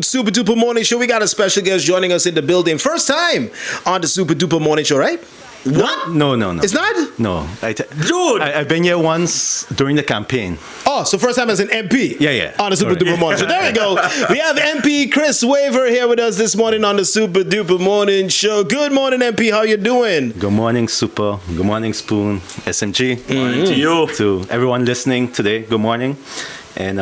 Super Duper Morning Show. We got a special guest joining us in the building. First time on the Super Duper Morning Show, right? What? No. It's not? No. Dude! I've been here once during the campaign. Oh, so first time as an MP? Yeah. On the Super Duper Morning Show. There we go. We have MP Chris Wever here with us this morning on the Super Duper Morning Show. Good morning, MP. How you doing? Good morning, Super. Good morning, Spoon. SMG. Mm-hmm. Morning to you. To everyone listening today, good morning. And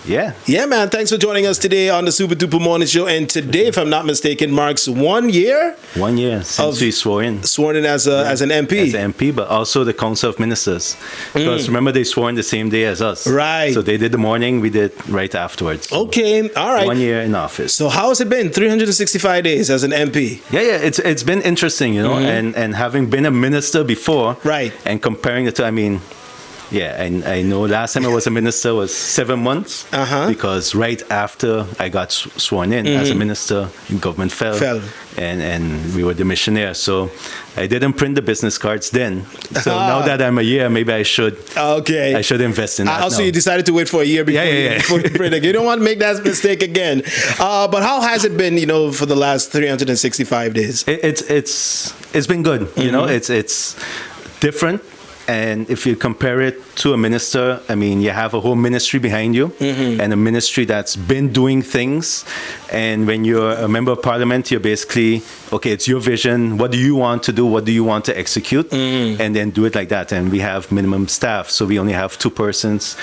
Yeah, man. Thanks for joining us today on the Super Duper Morning Show. And today, if I'm not mistaken, marks 1 year? 1 year since we swore in. Sworn in as an MP. As an MP, but also the Council of Ministers. Because remember, they swore in the same day as us. Right. So they did the morning, we did right afterwards. So Okay, all right. 1 year in office. So how has it been? 365 days as an MP. Yeah. It's been interesting, you know, and having been a minister before, Right. and comparing it to, and I know last time I was a minister was 7 months, because right after I got sworn in as a minister, government fell. And we were the missionaire. So I didn't print the business cards then. So now that I'm a year, maybe I should. Okay. I should invest in that. Also, now. you decided to wait for a year before you print again. You don't want to make that mistake again. But how has it been, for the last 365 days? It's been good. You know, it's different. And if you compare it to a minister, you have a whole ministry behind you, and a ministry that's been doing things. And when you're a member of parliament, you're basically, okay, it's your vision. What do you want to do? What do you want to execute? And then do it like that. And we have minimum staff, so we only have 2 persons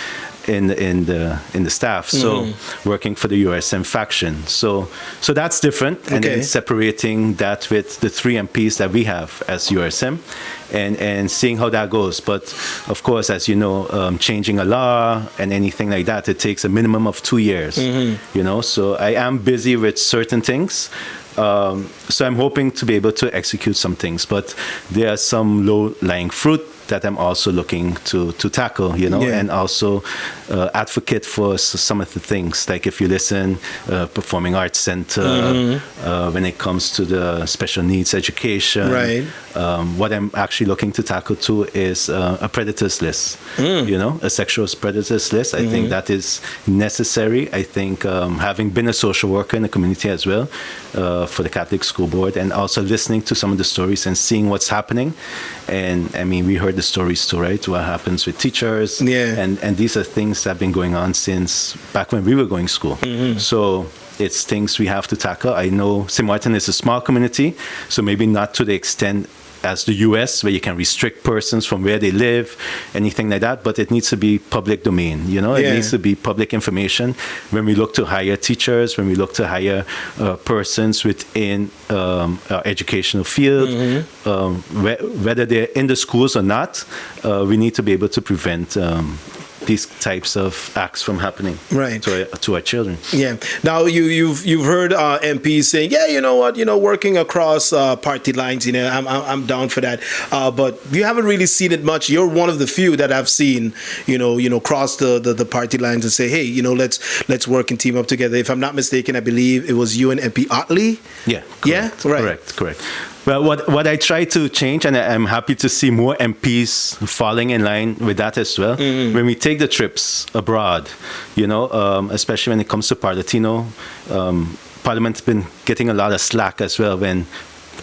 in the staff, so working for the USM faction. So that's different, and then separating that with the 3 MPs that we have as USM, and seeing how that goes. But of course, as you know, changing a law and anything like that, it takes a minimum of 2 years. So I am busy with certain things. So I'm hoping to be able to execute some things, but there are some low-lying fruit that I'm also looking to tackle, and also advocate for some of the things, like if you listen, Performing Arts Center, when it comes to the special needs education. Right. What I'm actually looking to tackle too is a predators list, a sexual predators list. I think that is necessary. I think having been a social worker in the community as well, for the Catholic School Board, and also listening to some of the stories and seeing what's happening. And we heard the stories too, right? What happens with teachers. Yeah. And these are things that have been going on since back when we were going to school. So it's things we have to tackle. I know St.Maarten is a small community, so maybe not to the extent as the US, where you can restrict persons from where they live, anything like that, but it needs to be public domain, It needs to be public information. When we look to hire teachers, when we look to hire persons within our educational field, whether they're in the schools or not, we need to be able to prevent these types of acts from happening to our children. Yeah. Now you've heard MPs saying, yeah, you know what, working across party lines, I'm down for that. But you haven't really seen it much. You're one of the few that I've seen, cross the party lines and say, hey, let's work and team up together. If I'm not mistaken, I believe it was you and MP Otley. Yeah. Correct. Yeah. Right. Correct. Well, what I try to change, and I'm happy to see more MPs falling in line with that as well. When we take the trips abroad, especially when it comes to Parlatino, Parliament's been getting a lot of slack as well when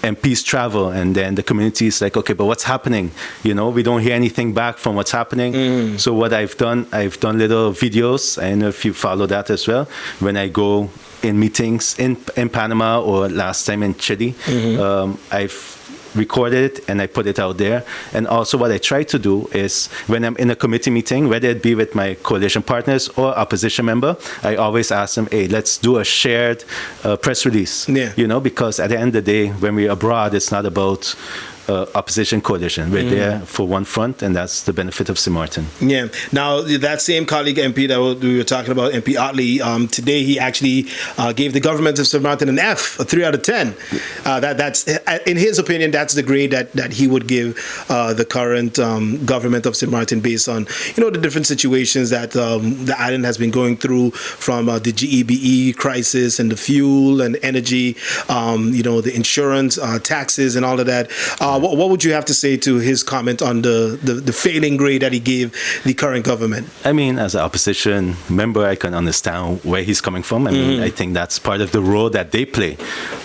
MPs travel, and then the community is like, okay, but what's happening? We don't hear anything back from what's happening. So what I've done little videos. I don't know if you follow that as well. When I go in meetings in Panama, or last time in Chile, I've recorded it and I put it out there. And also what I try to do is when I'm in a committee meeting, whether it be with my coalition partners or opposition member, I always ask them, hey, let's do a shared press release. Because at the end of the day, when we're abroad, it's not about opposition coalition. We're there for one front, and that's the benefit of St.Maarten. Yeah. Now, that same colleague MP that we were talking about, MP Otley, today he actually gave the government of St.Maarten an F, a 3 out of 10. That's, in his opinion, that's the grade that he would give the current government of St.Maarten based on, the different situations that the island has been going through, from the GEBE crisis and the fuel and energy, the insurance, taxes and all of that. What would you have to say to his comment on the failing grade that he gave the current government? I mean, as an opposition member, I can understand where he's coming from. I mean, I think that's part of the role that they play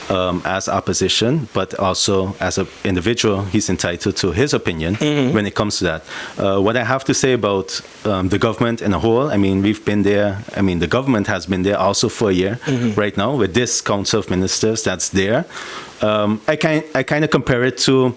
as opposition, but also as an individual, he's entitled to his opinion when it comes to that. What I have to say about the government in a whole, I mean, we've been there. I mean, the government has been there also for a year right now with this Council of Ministers that's there. I kind of compare it to,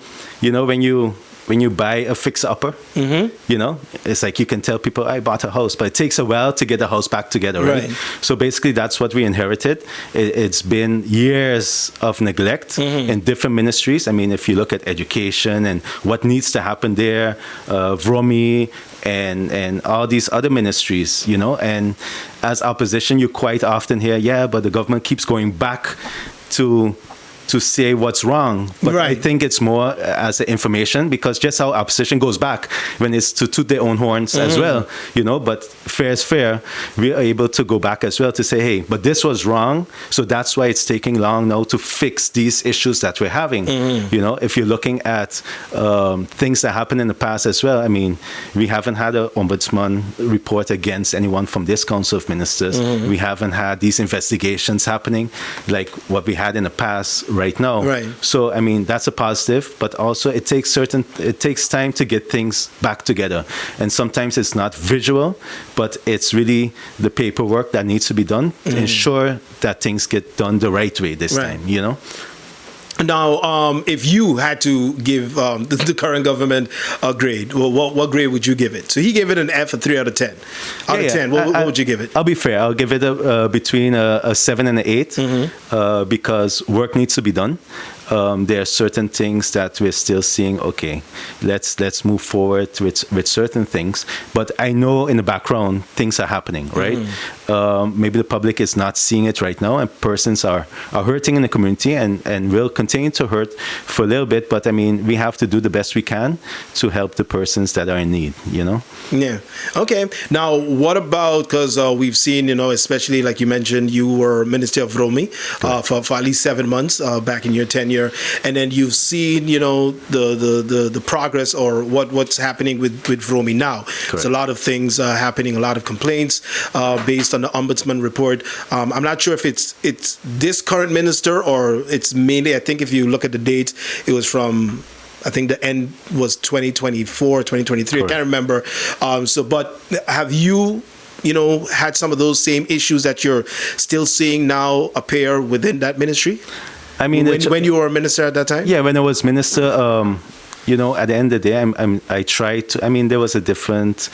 when you buy a fixer-upper, it's like you can tell people, I bought a house, but it takes a while to get the house back together, right? So basically, that's what we inherited. It's been years of neglect in different ministries. I mean, if you look at education and what needs to happen there, VROMI and all these other ministries, and as opposition, you quite often hear, but the government keeps going back to say what's wrong. But I think it's more as an information, because just how opposition goes back when it's to toot their own horns as well, but fair is fair. We are able to go back as well to say, hey, but this was wrong. So that's why it's taking long now to fix these issues that we're having. If you're looking at things that happened in the past as well, I mean, we haven't had an ombudsman report against anyone from this Council of Ministers. We haven't had these investigations happening like what we had in the past right now. So, I mean, that's a positive, but also it takes time to get things back together. And sometimes it's not visual, but it's really the paperwork that needs to be done to ensure that things get done the right way this time, Now, if you had to give the current government a grade, what grade would you give it? So he gave it an F, a 3 out of 10. Out of 10, what would you give it? I'll be fair. I'll give it between a 7 and an 8 because work needs to be done. There are certain things that we're still seeing. Okay, let's move forward with certain things. But I know in the background things are happening, right? Maybe the public is not seeing it right now, and persons are hurting in the community and will continue to hurt for a little bit. But I mean, we have to do the best we can to help the persons that are in need. Yeah. Okay. Now, what about, because we've seen, especially like you mentioned, you were Minister of ROMI for at least 7 months back in your tenure. And then you've seen, the progress or what's happening with VROMI now. There's a lot of things happening, a lot of complaints based on the Ombudsman report. I'm not sure if it's this current minister or it's mainly, I think if you look at the dates, it was from, I think the end was 2024, 2023. Correct. I can't remember. But have you had some of those same issues that you're still seeing now appear within that ministry? I mean, when you were a minister at that time? Yeah, when I was minister, at the end of the day, I tried to. I mean, there was a different,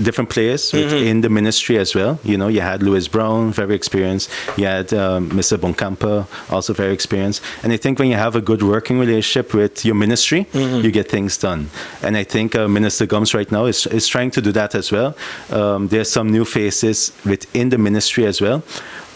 different players within the ministry as well. You had Louis Brown, very experienced. You had Mr. Boncampa, also very experienced. And I think when you have a good working relationship with your ministry, you get things done. And I think Minister Gums right now is trying to do that as well. There's some new faces within the ministry as well.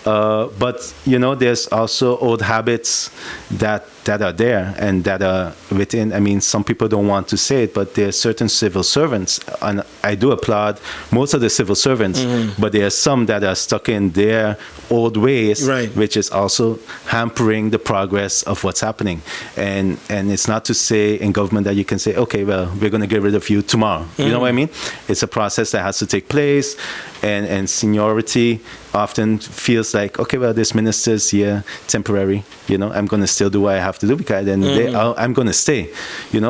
But there's also old habits that are there and that are within. I mean, some people don't want to say it, but there are certain civil servants, and I do applaud most of the civil servants, but there are some that are stuck in their old ways, which is also hampering the progress of what's happening. And it's not to say in government that you can say, okay, well, we're going to get rid of you tomorrow. You know what I mean? It's a process that has to take place, and seniority often feels like, okay, well, this minister's here temporary. I'm going to still do what I have to do because at the end of the day, I'm going to stay.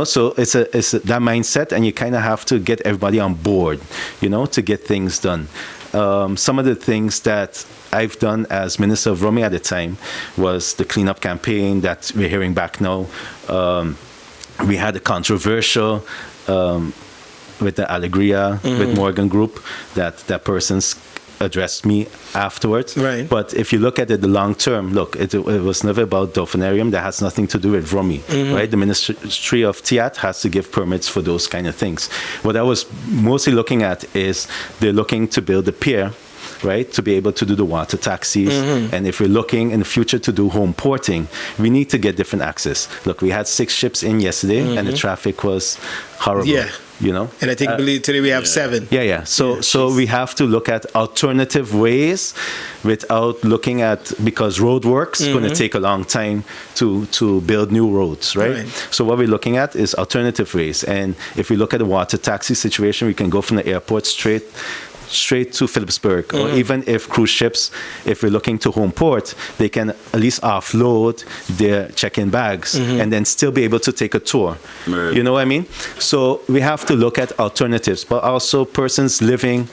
So it's that mindset, and you kind of have to get everybody on board, to get things done. Some of the things that I've done as Minister of ROMI at the time was the cleanup campaign that we're hearing back now. We had a controversial with the Alegria, with Morgan Group, that person's addressed me afterwards. But if you look at it the long term, it was never about Dolphinarium. That has nothing to do with VROMI, right? The Ministry of TIAT has to give permits for those kind of things. What I was mostly looking at is they're looking to build a pier, right, to be able to do the water taxis. And if we're looking in the future to do home porting, we need to get different access. Look, we had 6 ships in yesterday, and the traffic was horrible. you know. And I think today we have 7. Yeah. So we have to look at alternative ways without looking at, because road work's going to take a long time to build new roads, right? So what we're looking at is alternative ways. And if we look at the water taxi situation, we can go from the airport straight to Phillipsburg, or even if cruise ships, if we're looking to home port, they can at least offload their check-in bags and then still be able to take a tour. Right. You know what I mean? So we have to look at alternatives, but also persons living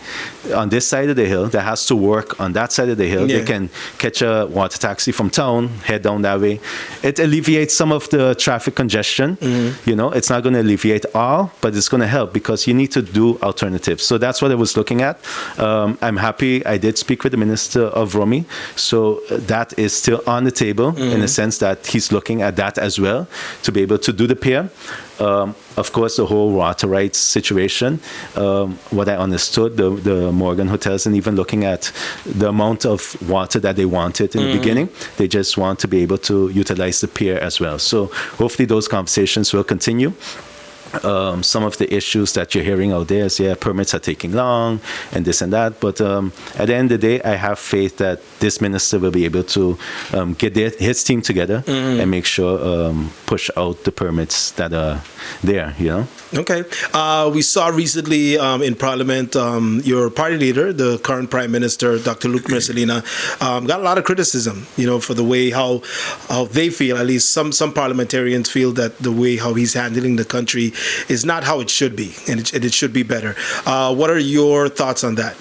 on this side of the hill that has to work on that side of the hill, they can catch a water taxi from town, head down that way. It alleviates some of the traffic congestion. You know, it's not going to alleviate all, but it's going to help, because you need to do alternatives. So that's what I was looking at. I'm happy I did speak with the Minister of Romy, so that is still on the table in the sense that he's looking at that as well, to be able to do the pier. Of course, the whole water rights situation, what I understood, the Morgan hotels, and even looking at the amount of water that they wanted in the beginning, they just want to be able to utilize the pier as well. So hopefully those conversations will continue. Some of the issues that you're hearing out there is, permits are taking long and this and that. But at the end of the day, I have faith that this minister will be able to get his team together and make sure push out the permits that are there, you know. Okay. We saw recently in Parliament, your party leader, the current Prime Minister, Dr. Luc Mercelina, got a lot of criticism, you know, for the way how they feel, at least some parliamentarians feel that the way how he's handling the country is not how it should be, and it should be better. What are your thoughts on that?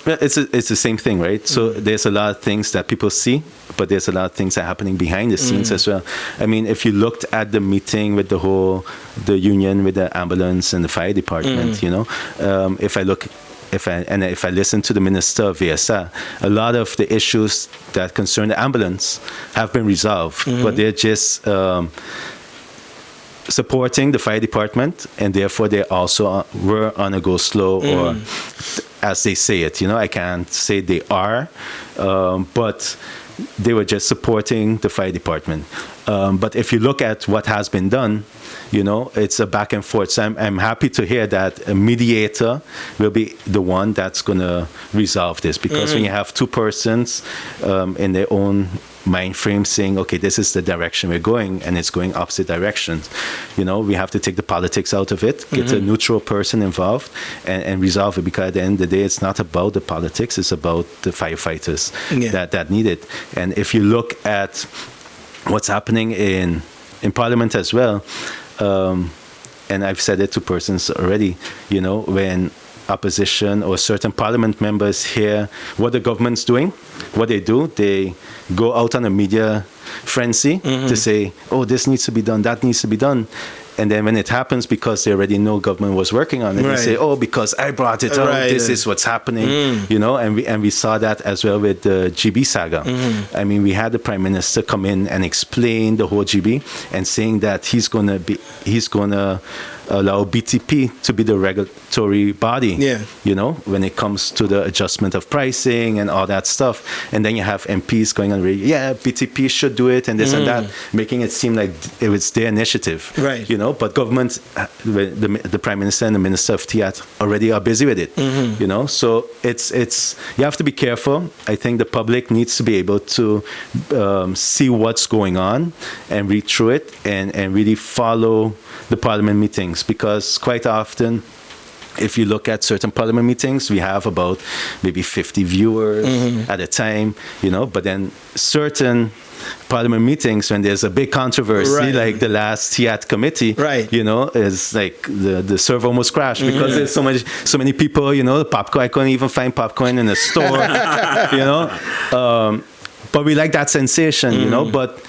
Well, it's the same thing, right? So there's a lot of things that people see, but there's a lot of things that are happening behind the scenes as well. I mean, if you looked at the meeting with the union with the ambulance and the fire department, you know, if I listen to the Minister of VSA, a lot of the issues that concern the ambulance have been resolved, but they're just supporting the fire department, and therefore they also were on a go slow, or as they say it, you know, I can't say they are, but they were just supporting the fire department. But if you look at what has been done, you know, it's a back and forth. So I'm happy to hear that a mediator will be the one that's going to resolve this, because when you have two persons in their own mind frame saying, okay, this is the direction we're going, and it's going opposite directions, you know, we have to take the politics out of it, get a neutral person involved, and resolve it, because at the end of the day, it's not about the politics, it's about the firefighters that need it. And if you look at what's happening in Parliament as well, and I've said it to persons already, you know, when opposition or certain parliament members hear what the government's doing, what they do, they go out on a media frenzy to say, oh, this needs to be done, that needs to be done. And then when it happens, because they already know government was working on it, they say, oh, because I brought it up, this is what's happening, you know, and we saw that as well with the GB saga. I mean, we had the Prime Minister come in and explain the whole GB, and saying that he's going to allow BTP to be the regulatory body, you know, when it comes to the adjustment of pricing and all that stuff. And then you have MPs going on radio, BTP should do it and this and that, making it seem like it was their initiative, you know, but government, the Prime Minister and the Minister of TIAT already are busy with it, you know, so it's you have to be careful. I think the public needs to be able to see what's going on and read through it and really follow the Parliament meetings, because quite often, if you look at certain Parliament meetings, we have about maybe 50 viewers at a time, you know, but then certain Parliament meetings, when there's a big controversy, like the last TIAT committee, you know, is like the server almost crashed, because there's so many people, you know, the popcorn, I couldn't even find popcorn in the store, you know, but we like that sensation, you know, but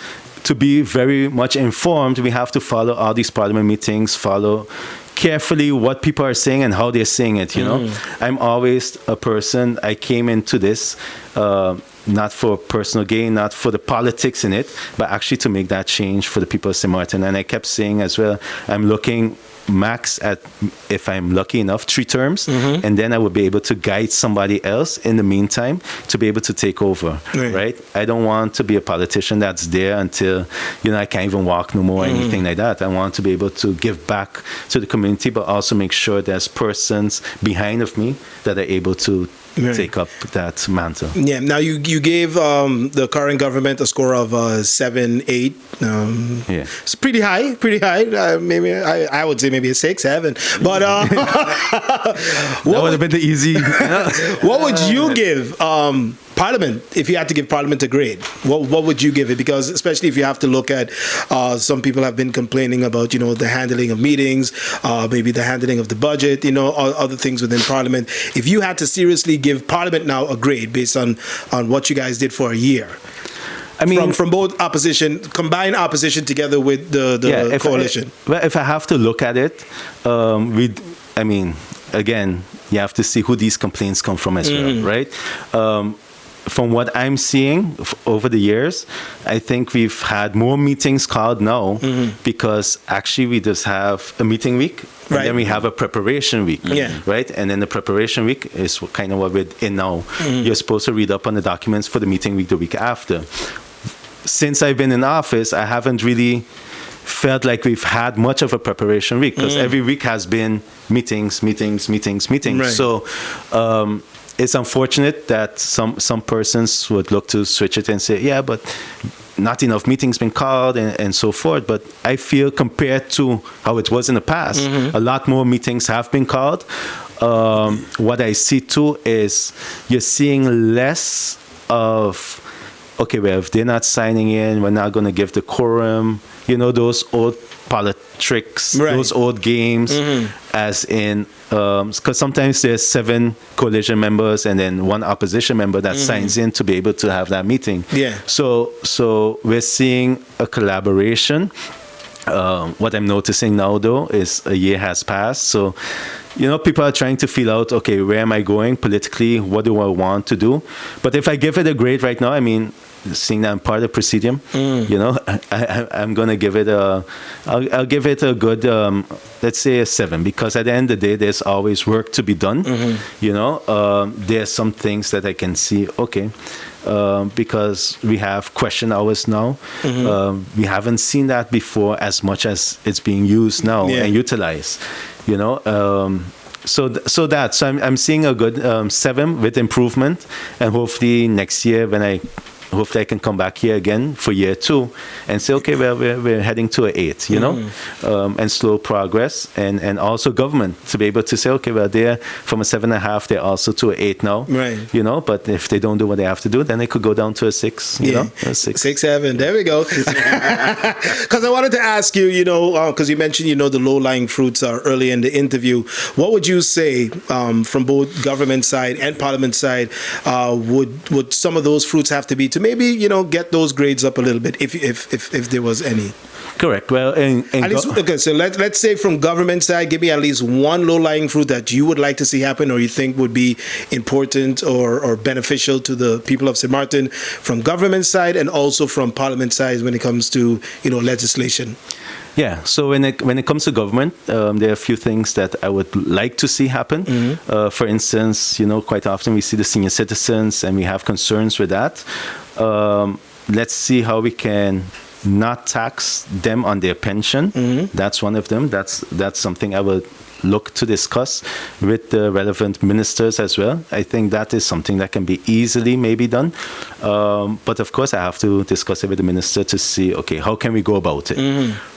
to be very much informed, we have to follow all these Parliament meetings, follow carefully what people are saying and how they're saying it, you know. I'm always a person, I came into this not for personal gain, not for the politics in it, but actually to make that change for the people of St. Maarten. And I kept saying as well, I'm looking max at, if I'm lucky enough, 3 terms, and then I would be able to guide somebody else in the meantime to be able to take over, right? I don't want to be a politician that's there until, I can't even walk no more, anything like that. I want to be able to give back to the community, but also make sure there's persons behind of me that are able to take up that mantle. Yeah. Now you gave the current government a score of 7, 8. It's pretty high. Maybe I would say maybe a 6, 7. But that would have been the easy. What would you give Parliament, if you had to give Parliament a grade? What would you give it? Because especially if you have to look at, some people have been complaining about, the handling of meetings, maybe the handling of the budget, other things within Parliament. If you had to seriously give Parliament now a grade based on what you guys did for a year, I mean, from both opposition, combined opposition together with the coalition. If I have to look at it, again, you have to see who these complaints come from as well, right? From what I'm seeing over the years, I think we've had more meetings called now because actually we just have a meeting week and then we have a preparation week, right? And then the preparation week is kind of what we're in now. You're supposed to read up on the documents for the meeting week the week after. Since I've been in office, I haven't really felt like we've had much of a preparation week because every week has been meetings. Right. So it's unfortunate that some persons would look to switch it and say, yeah, but not enough meetings been called and so forth. But I feel compared to how it was in the past, a lot more meetings have been called. What I see too is you're seeing less of, okay, well, if they're not signing in, we're not going to give the quorum. Those old politics, those old games, as in, because sometimes there's 7 coalition members and then 1 opposition member that signs in to be able to have that meeting. Yeah. So we're seeing a collaboration. What I'm noticing now, though, is a year has passed. So, people are trying to feel out, okay, where am I going politically? What do I want to do? But if I give it a grade right now, seeing that I'm part of the Presidium, I'm going to give it I'll give it a good, let's say a 7, because at the end of the day, there's always work to be done. There's some things that I can see, okay, because we have question hours now. We haven't seen that before as much as it's being used now and utilized, So I'm seeing a good 7 with improvement, and hopefully next year hopefully I can come back here again for year 2 and say, okay, well, we're heading to an 8, and slow progress, and also government to be able to say, okay, well, they're from a 7.5, they're also to an 8 now, right? But if they don't do what they have to do, then they could go down to a 6, a 6, 7. There we go. Because I wanted to ask you, because you mentioned, the low-lying fruits are early in the interview. What would you say from both government side and Parliament side? Would some of those fruits have to be to maybe get those grades up a little bit if there was any? Correct. Well, at least, okay. So let's say from government side, give me at least one low-lying fruit that you would like to see happen, or you think would be important or beneficial to the people of St. Maarten from government side and also from Parliament side when it comes to legislation. Yeah, so when it comes to government, there are a few things that I would like to see happen. For instance, quite often we see the senior citizens and we have concerns with that. Let's see how we can not tax them on their pension. That's one of them. That's something I would look to discuss with the relevant ministers as well. I think that is something that can be easily maybe done. But of course, I have to discuss it with the minister to see, okay, how can we go about it,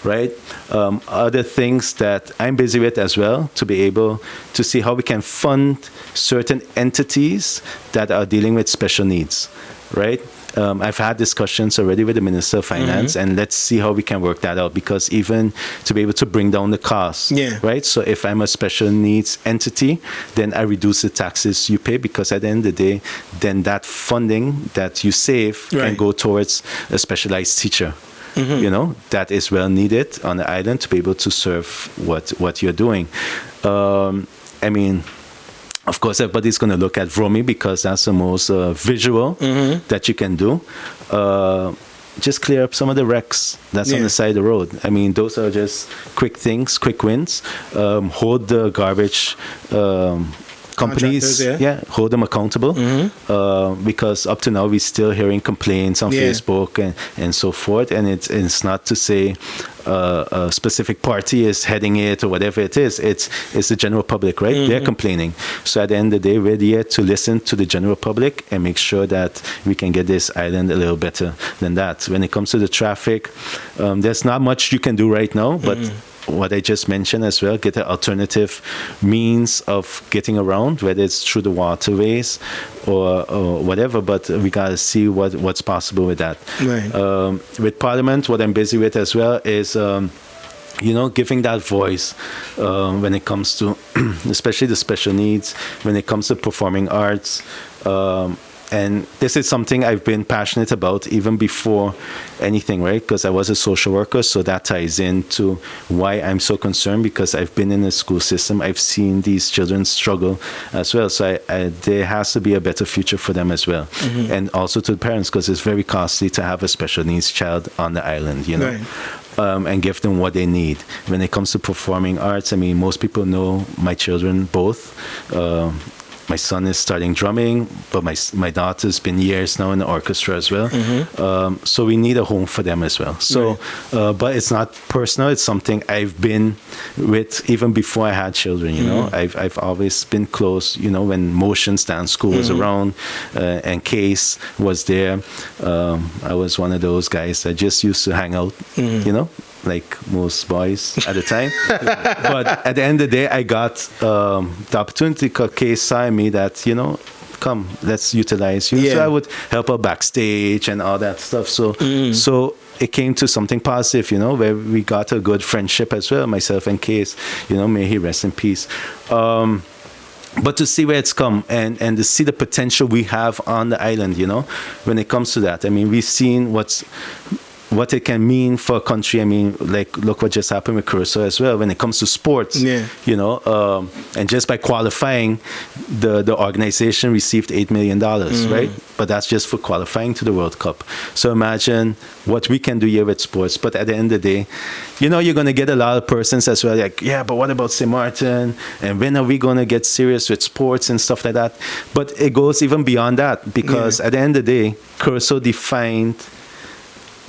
right? Other things that I'm busy with as well, to be able to see how we can fund certain entities that are dealing with special needs, right? I've had discussions already with the Minister of Finance, and let's see how we can work that out, because even to be able to bring down the costs, right? So if I'm a special needs entity, then I reduce the taxes you pay, because at the end of the day, then that funding that you save can go towards a specialized teacher. That is well needed on the island to be able to serve what you're doing. Of course, everybody's going to look at VROMI because that's the most visual that you can do. just clear up some of the wrecks that's on the side of the road. I mean, those are just quick things, quick wins. Hold the garbage companies, hold them accountable, because up to now we're still hearing complaints on Facebook and so forth, and it's not to say a specific party is heading it or whatever it is. It's the general public, right? They're complaining. So at the end of the day, we're there to listen to the general public and make sure that we can get this island a little better than that. When it comes to the traffic, there's not much you can do right now, but what I just mentioned as well, get an alternative means of getting around, whether it's through the waterways or whatever, but we got to see what's possible with that. Right. With Parliament, what I'm busy with as well is giving that voice when it comes to especially the special needs, when it comes to performing arts. And this is something I've been passionate about even before anything, right? Because I was a social worker, so that ties into why I'm so concerned, because I've been in the school system. I've seen these children struggle as well. So there has to be a better future for them as well. And also to the parents, because it's very costly to have a special needs child on the island, Right. And give them what they need. When it comes to performing arts, I mean, most people know my children both. My son is starting drumming, but my daughter's been years now in the orchestra as well. So we need a home for them as well. So, but it's not personal. It's something I've been with even before I had children. I've always been close. When Motions Dance School was around, and Case was there, I was one of those guys that just used to hang out. Like most boys at the time. But at the end of the day, I got the opportunity because Case saw in me that, come, let's utilize you. So I would help out backstage and all that stuff. So it came to something positive, where we got a good friendship as well, myself and Case. May he rest in peace. But to see where it's come and to see the potential we have on the island, when it comes to that. I mean, we've seen what it can mean for a country. I mean, like, look what just happened with Curacao as well. When it comes to sports, and just by qualifying, the organization received $8 million, right? But that's just for qualifying to the World Cup. So imagine what we can do here with sports. But at the end of the day, you're going to get a lot of persons as well, like, yeah, but what about St.Maarten? And when are we going to get serious with sports and stuff like that? But it goes even beyond that, because at the end of the day, Curacao defined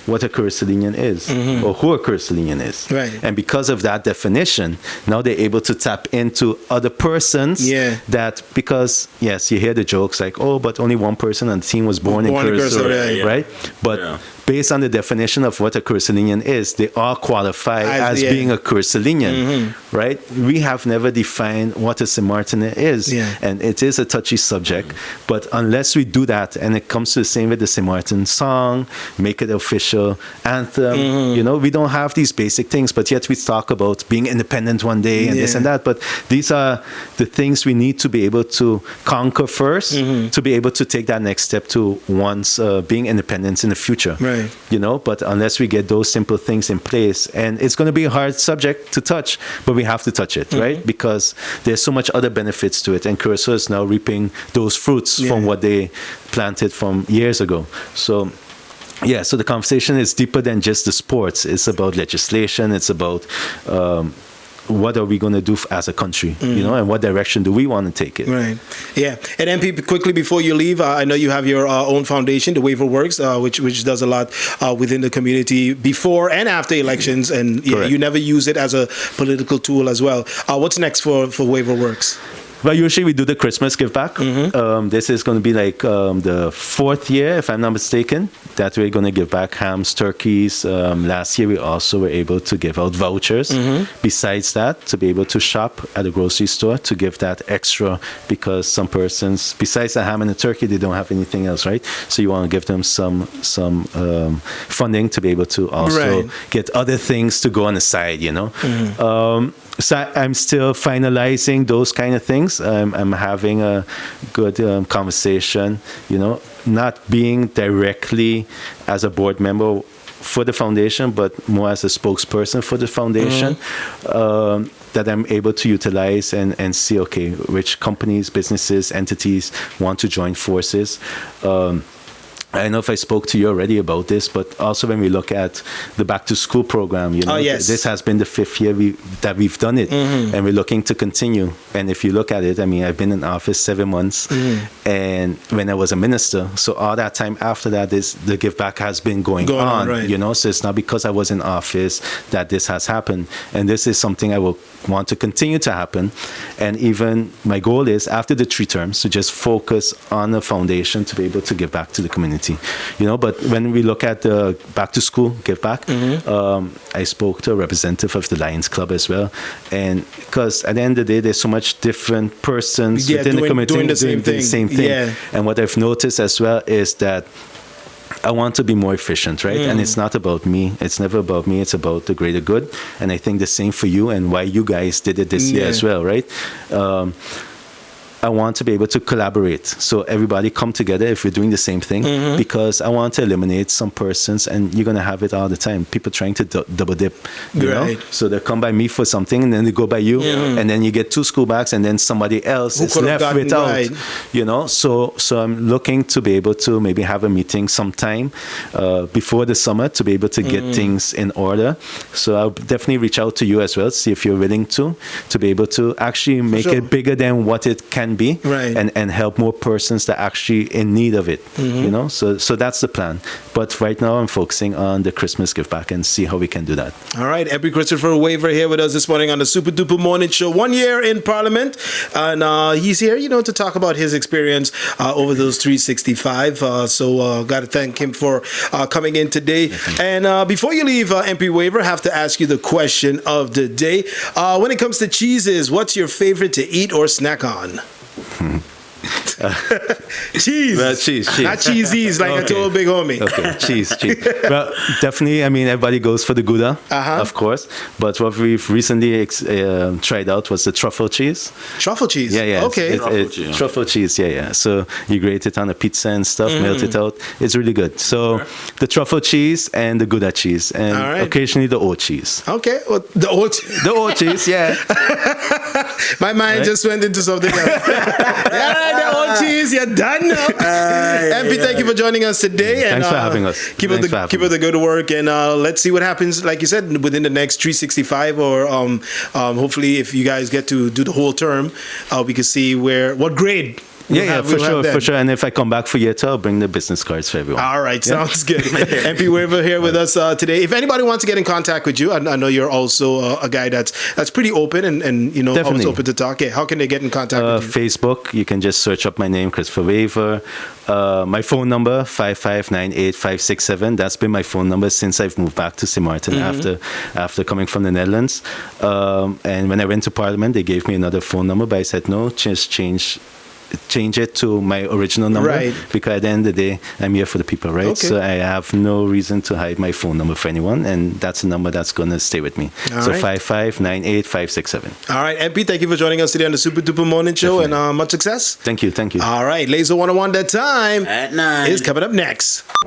what a Curacalian is, or who a Curacalian is. Right. And because of that definition, now they're able to tap into other persons that, because, yes, you hear the jokes like, oh, but only one person on the team was born in Curacao, right? But based on the definition of what a Curacalian is, they all qualify as being a Curacalian, right? We have never defined what a St.Maarten is, and it is a touchy subject. But unless we do that, and it comes to the same with the St.Maarten song, make it official anthem, we don't have these basic things, but yet we talk about being independent one day and this and that. But these are the things we need to be able to conquer first, to be able to take that next step to once being independent in the future. Right. But unless we get those simple things in place, and it's going to be a hard subject to touch, but we have to touch it, right? Because there's so much other benefits to it, and Curacao is now reaping those fruits from what they planted from years ago. So so the conversation is deeper than just the sports. It's about legislation. It's about what are we going to do as a country, and what direction do we want to take it? Right. Yeah. And MP, quickly before you leave, I know you have your own foundation, the Wever Works, which does a lot within the community before and after elections, and you never use it as a political tool as well. What's next for Wever Works? Well, usually we do the Christmas give back. This is going to be like the fourth year, if I'm not mistaken, that we're going to give back hams, turkeys. Last year we also were able to give out vouchers. Besides that, to be able to shop at a grocery store, to give that extra, because some persons, besides the ham and the turkey, they don't have anything else, right? So you want to give them some funding to be able to also get other things to go on the side, So I'm still finalizing those kind of things. I'm having a good conversation, not being directly as a board member for the foundation, but more as a spokesperson for the foundation, that I'm able to utilize and see, okay, which companies, businesses, entities want to join forces. I don't know if I spoke to you already about this, but also when we look at the back to school program, you know, yes. this has been the 5th year that we've done it, and we're looking to continue. And if you look at it, I mean, I've been in office 7 months, and when I was a minister, so all that time after that, the give back has been going on, right. you know, so it's not because I was in office that this has happened. And this is something I will want to continue to happen. And even my goal is after the 3 terms to just focus on the foundation to be able to give back to the community, you know. But when we look at the back to school give back, I spoke to a representative of the Lions Club as well, and because at the end of the day there's so much different persons within the community doing the same thing. Yeah. And what I've noticed as well is that I want to be more efficient, right? And it's not about me. It's never about me. It's about the greater good. And I think the same for you and why you guys did it this year as well, right? I want to be able to collaborate. So everybody come together if we're doing the same thing, because I want to eliminate some persons, and you're going to have it all the time. People trying to double dip, you know? So they come by me for something, and then they go by you, and then you get 2 school bags, and then somebody else is left without, you know? So I'm looking to be able to maybe have a meeting sometime before the summer to be able to get things in order. So I'll definitely reach out to you as well, see if you're willing to be able to actually make it bigger than what it can be, and help more persons that are actually in need of it, you know. So that's the plan. But right now I'm focusing on the Christmas give back and see how we can do that. All right, MP Christopher Wever here with us this morning on the Super Duper Morning Show. 1 year in Parliament, and he's here, you know, to talk about his experience over those 365. So got to thank him for coming in today. And before you leave, MP Wever, have to ask you the question of the day. When it comes to cheeses, what's your favorite to eat or snack on? Cheese. Well, cheese. Not cheesies like I told big homie. Okay, cheese. Well, definitely, I mean, everybody goes for the Gouda, of course. But what we've recently tried out was the truffle cheese. Truffle cheese? Yeah. Okay. Truffle cheese, yeah. So you grate it on a pizza and stuff, melt it out. It's really good. So the truffle cheese and the Gouda cheese, and occasionally the oat cheese. Okay, well, the oat cheese, yeah. My mind just went into something else. The old cheese, you're done now. MP, thank you for joining us today. Thanks for having us. Keep up the good work, and let's see what happens, like you said, within the next 365, or hopefully if you guys get to do the whole term, we can see what grade. For sure. And if I come back for year 2, I'll bring the business cards for everyone. All right, sounds good. MP Wever here with us today. If anybody wants to get in contact with you, I know you're also a guy that's pretty open and you know, always open to talk. How can they get in contact with you? Facebook, you can just search up my name, ChrisWever. My phone number, 5598567. That's been my phone number since I've moved back to St.Maarten after coming from the Netherlands. And when I went to Parliament, they gave me another phone number, but I said no, just change it to my original number, because at the end of the day, I'm here for the people, right? So I have no reason to hide my phone number for anyone, and that's a number that's going to stay with me. So 5598567. All right, MP, thank you for joining us today on the Super Duper Morning Show, and much success. Thank you. All right, Laser 101, that time at 9 is coming up next.